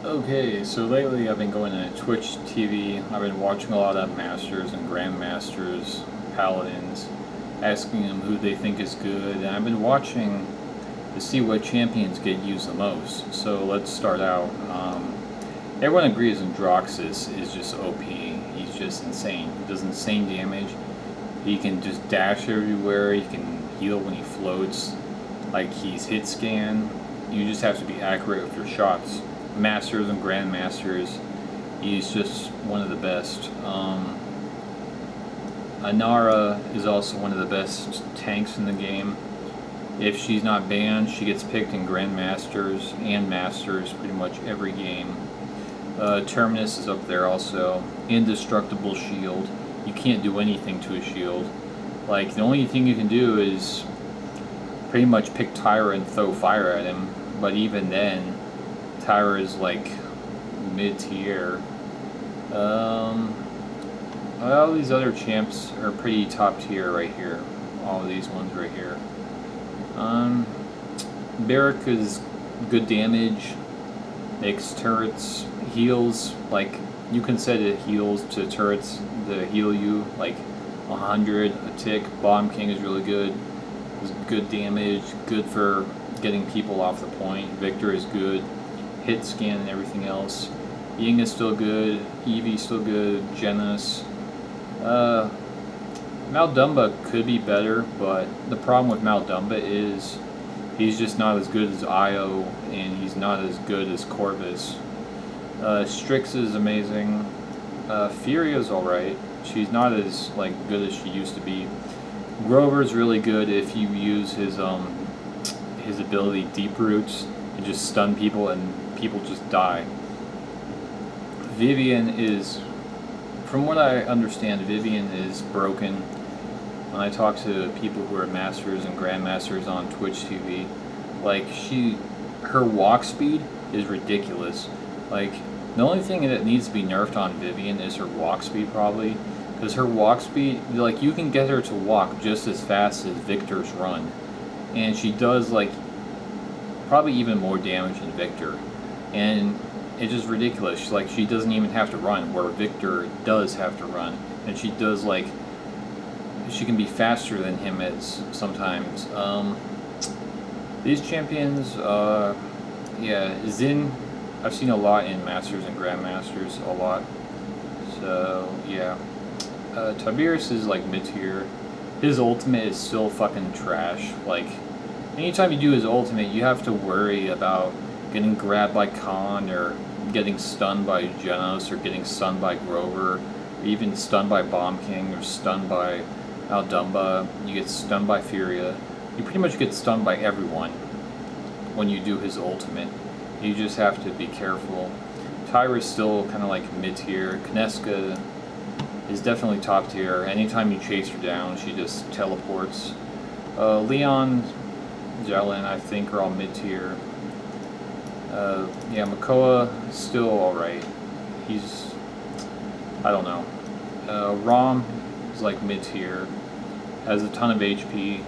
Okay, so lately I've been going to Twitch TV. I've been watching a lot of Masters and Grandmasters, Paladins, asking them who they think is good, and I've been watching to see what champions get used the most. So let's start out. Everyone agrees Androxus is just OP. He's just insane. He does insane damage. He can just dash everywhere. He can heal when he floats. Like he's hit scan. You just have to be accurate with your shots. Masters and Grandmasters, he's just one of the best. Anara is also one of the best tanks in the game. If she's not banned, she gets picked in Grandmasters and Masters pretty much every game. Terminus is up there also. Indestructible shield. You can't do anything to a shield. Like, the only thing you can do is pretty much pick Tyra and throw fire at him. But even then, Tyra is like mid-tier. All these other champs are pretty top tier right here. All of these ones right here. Barrack is good damage, makes turrets, heals, like, you can set it heals to turrets to heal you, like 100 a tick. Bomb King is really good. It's good damage, good for getting people off the point. Victor is good. Hit scan and everything else. Ying is still good. Eevee is still good. Genis. Maldumba could be better, but the problem with Maldumba is he's just not as good as Io, and he's not as good as Corvus. Strix is amazing. Furia's alright. She's not as good as she used to be. Grover's really good if you use his ability Deep Roots and just stun people and people just die. Vivian is, from what I understand, Vivian is broken. When I talk to people who are Masters and Grandmasters on Twitch TV, like, her walk speed is ridiculous. Like, the only thing that needs to be nerfed on Vivian is her walk speed, probably, because her walk speed, like, you can get her to walk just as fast as Victor's run, and she does, like, probably even more damage than Victor, and it's just ridiculous. Like, she doesn't even have to run, where Victor does have to run, and she does, like, she can be faster than him sometimes. These champions, yeah, Xin, I've seen a lot in Masters and Grandmasters, a lot. So, yeah. Tiberius is like mid-tier. His ultimate is still fucking trash. Like, anytime you do his ultimate, you have to worry about getting grabbed by Khan, or getting stunned by Genos, or getting stunned by Grover, or even stunned by Bomb King, or stunned by Aldumba. You get stunned by Furia. You pretty much get stunned by everyone when you do his ultimate. You just have to be careful. Tyra's still kind of like mid-tier. Kineska is definitely top tier. Anytime you chase her down, she just teleports. Leon, Jalen, I think, are all mid-tier. Yeah, Makoa, still alright. He's, I don't know. Rom is like mid-tier. Has a ton of HP.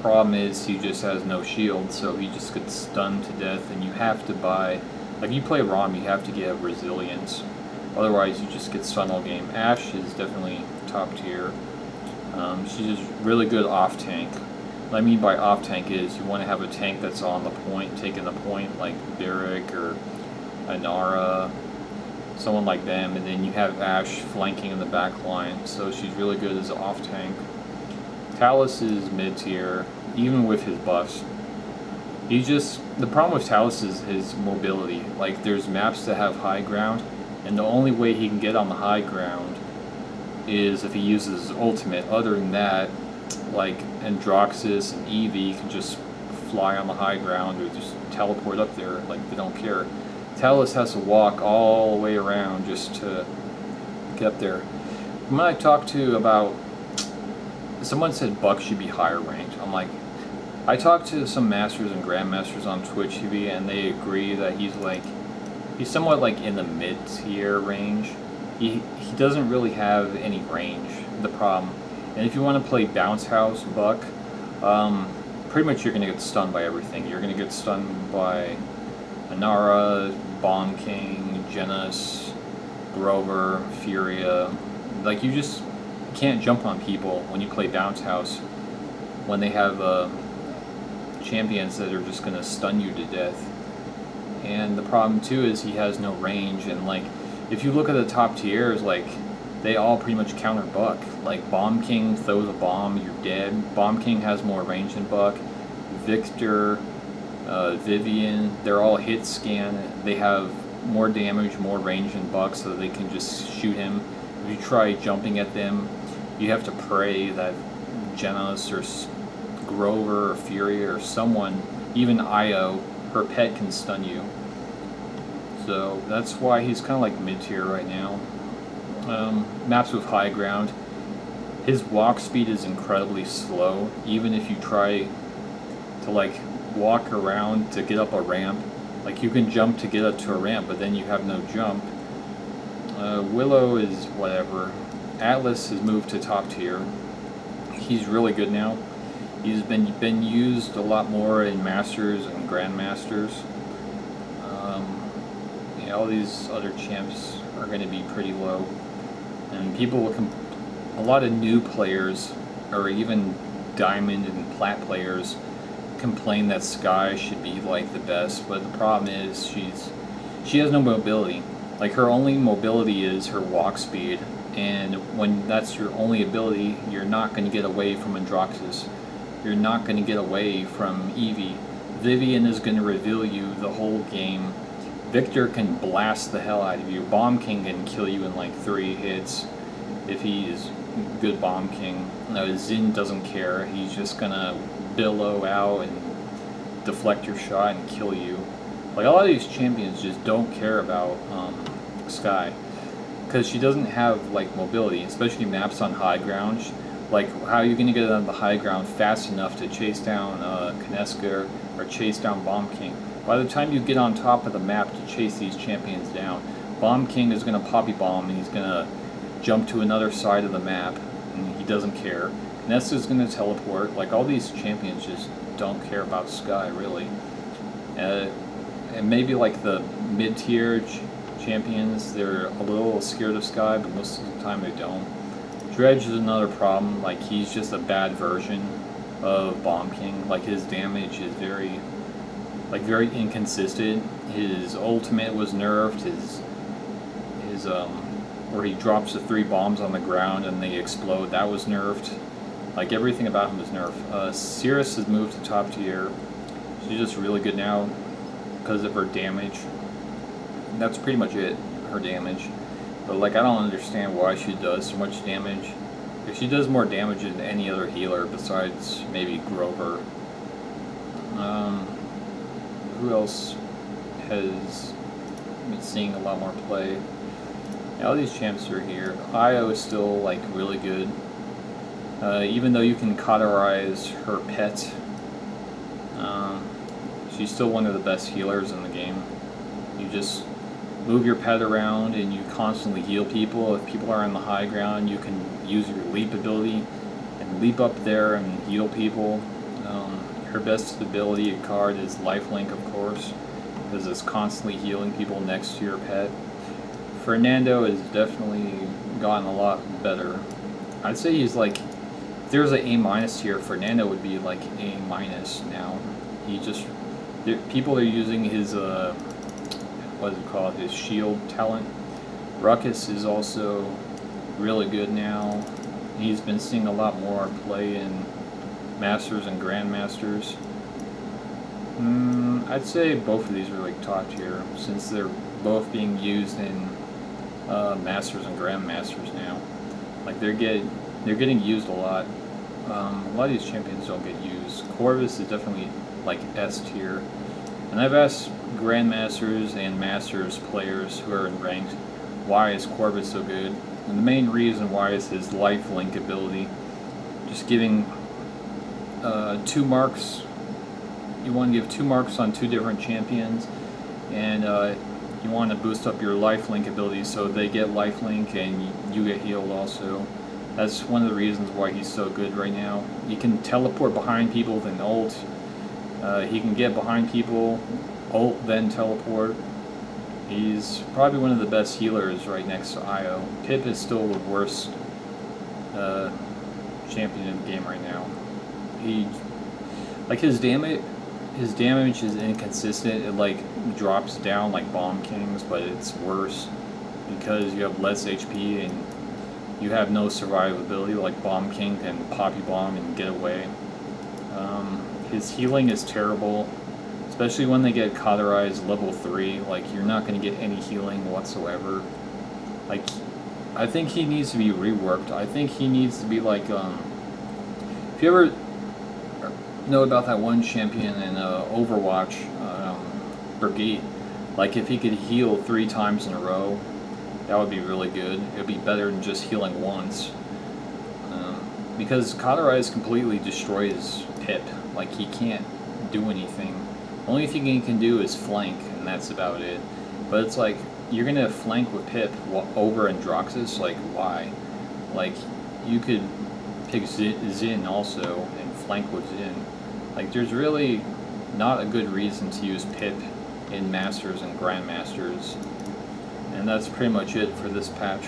Problem is, he just has no shield, so he just gets stunned to death, and you have to buy, like, you play Rom, you have to get resilience, otherwise you just get stunned all game. Ashe is definitely top tier. She's just really good off tank. What I mean by off tank is you want to have a tank that's on the point, taking the point, like Barrack or Anara, someone like them, and then you have Ashe flanking in the back line, so she's really good as an off tank. Talus is mid-tier, even with his buffs. The problem with Talus is his mobility. Like, there's maps that have high ground, and the only way he can get on the high ground is if he uses his ultimate. Other than that, like, Androxus and Eevee can just fly on the high ground or just teleport up there, like, they don't care. Talus has to walk all the way around just to get there. When I talked to about, someone said Buck should be higher ranked. I'm like, I talked to some Masters and Grandmasters on Twitch TV, and they agree that he's somewhat like in the mid-tier range. He doesn't really have any range, the problem. And if you want to play Bounce House Buck, pretty much you're going to get stunned by everything. You're going to get stunned by Anara, Bomb King, Genis, Grover, Furia. Like, you just can't jump on people when you play Bounce House when they have champions that are just going to stun you to death. And the problem too is he has no range, and like if you look at the top tiers, like they all pretty much counter Buck. Like Bomb King throws a bomb, you're dead. Bomb King has more range than Buck. Victor, Vivian, they're all hit scan. They have more damage, more range than Buck, so they can just shoot him. If you try jumping at them, you have to pray that Genis or Grover or Furia or someone, even Io, her pet, can stun you. So that's why he's kind of like mid-tier right now. Maps with high ground. His walk speed is incredibly slow, even if you try to like walk around to get up a ramp. Like you can jump to get up to a ramp, but then you have no jump. Willow is whatever. Atlas has moved to top tier. He's really good now. He's been used a lot more in Masters and Grandmasters. All these other champs are going to be pretty low, and people will a lot of new players, or even Diamond and Plat players, complain that Skye should be like the best. But the problem is she has no mobility. Like her only mobility is her walk speed, and when that's your only ability, you're not going to get away from Androxus. You're not going to get away from Eevee. Vivian is going to reveal you the whole game. Victor can blast the hell out of you. Bomb King can kill you in like 3 hits if he is good Bomb King. No, Zin doesn't care. He's just going to billow out and deflect your shot and kill you. Like a lot of these champions just don't care about Skye, because she doesn't have like mobility, especially maps on high ground. Like, how are you going to get on the high ground fast enough to chase down Kineska or chase down Bomb King? By the time you get on top of the map to chase these champions down, Bomb King is going to Poppy Bomb, and he's going to jump to another side of the map, and he doesn't care. Kineska is going to teleport. Like, all these champions just don't care about Skye, really. And maybe, like, the mid-tier champions, they're a little scared of Skye, but most of the time they don't. Dredge is another problem. Like, he's just a bad version of Bomb King. Like, his damage is very inconsistent. His ultimate was nerfed. His where he drops the 3 bombs on the ground and they explode, that was nerfed. Like, everything about him was nerfed. Cirrus has moved to top tier. She's just really good now because of her damage. That's pretty much it, her damage. But like, I don't understand why she does so much damage. If she does more damage than any other healer besides maybe Grover. Who else has been seeing a lot more play? Yeah, all these champs are here. Io is still like really good. Even though you can cauterize her pet, she's still one of the best healers in the game. You just move your pet around and you constantly heal people. If people are on the high ground, you can use your leap ability and leap up there and heal people. Her best ability card is Lifelink, of course, because it's constantly healing people next to your pet. Fernando has definitely gotten a lot better. I'd say he's like, if there's an A- here, Fernando would be like A- now. He just, people are using his, what is it called, his shield talent. Ruckus is also really good now. He's been seeing a lot more play in Masters and Grandmasters. I'd say both of these are like top tier, since they're both being used in Masters and Grandmasters now. Like, they're getting used a lot. A lot of these champions don't get used. Corvus is definitely like S tier. And I've asked Grandmasters and Masters players who are in ranked, why is Corvus so good? And the main reason why is his lifelink ability. Just giving 2 marks. You want to give 2 marks on 2 different champions, and you want to boost up your lifelink ability so they get lifelink and you get healed also. That's one of the reasons why he's so good right now. He can teleport behind people with an ult. He can get behind people ult, then teleport. He's probably one of the best healers right next to Io. Pip is still the worst champion in the game right now. He, like, his damage is inconsistent. It like drops down like Bomb King's, but it's worse because you have less HP and you have no survivability. Like Bomb King can Poppy Bomb and get away. His healing is terrible, especially when they get cauterized level 3. Like, you're not going to get any healing whatsoever. Like, I think he needs to be reworked. I think he needs to be like, if you ever know about that one champion in Overwatch, Brigade, like if he could heal 3 times in a row, that would be really good. It would be better than just healing once. Because Cauterize completely destroys Pip. Like, he can't do anything. Only thing he can do is flank, and that's about it. But it's like, you're gonna flank with Pip over Androxus? Like, why? Like, you could pick Xin also and flank with Xin. Like, there's really not a good reason to use Pip in Masters and Grandmasters. And that's pretty much it for this patch.